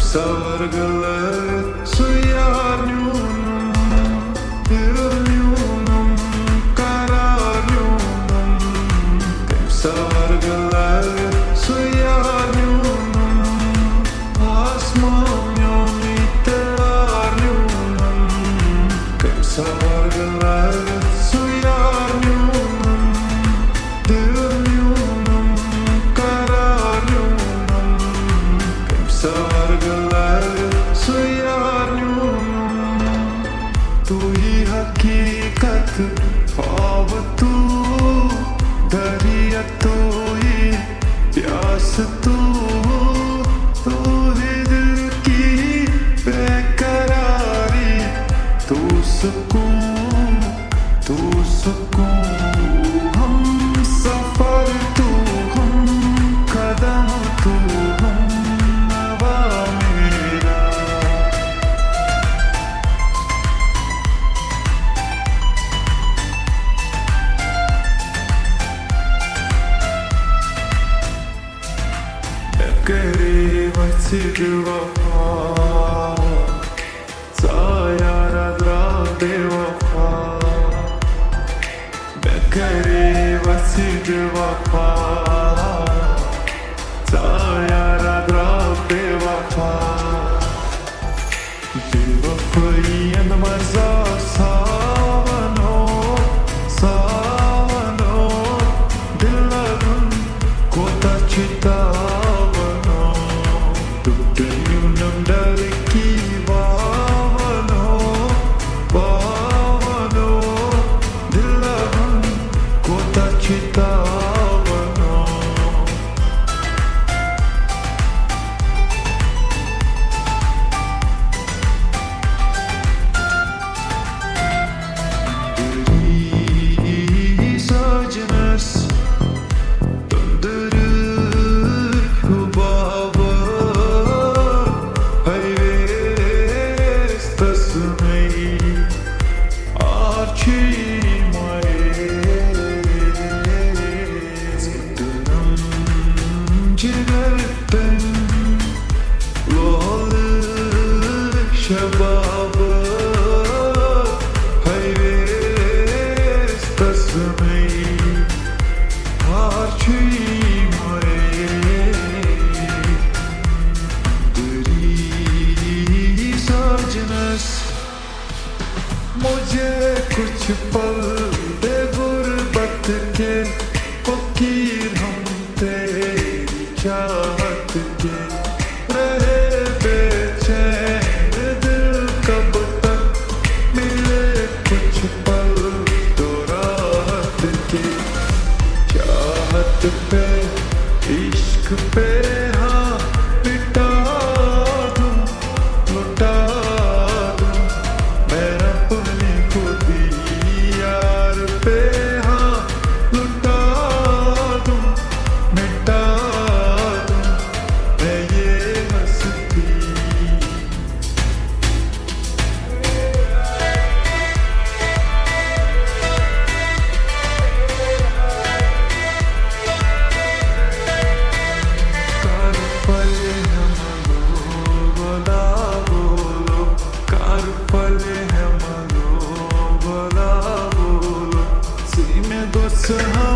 Savargalar suyarnyunum Dirnyunum kararnyunum Savargalar suyarnyunum Asmanyum iterarnyunum Savargalar suyarnyunum Dirnyunum kararnyunum Savargalar suyarnyunum Tu hi hakikat ख्वाब तू दरिया तू ही प्यास तू तू ही दिल की बेकरारी तू सुकून हम सफर तू हम कदम तू हम नवा मेरा करे वसिद वफा सायारा द्राते वफा करे वसिद वफा सायारा द्राते वफा बेवफाईयन मजा सावनो दिलगुन कोता चिता Shababa hayves tasmei archi moye तेरी साजनस मुझे कुछ पल दे गुर्बत के फकीर हम तेरी चाहत के रहे बेचैन पे इश्क पे हाँ पिटा दूं लुटा दूं मैं अपनी खुदी यार पे हाँ लुटा दूं मिटा दूं मैं ये हंसती So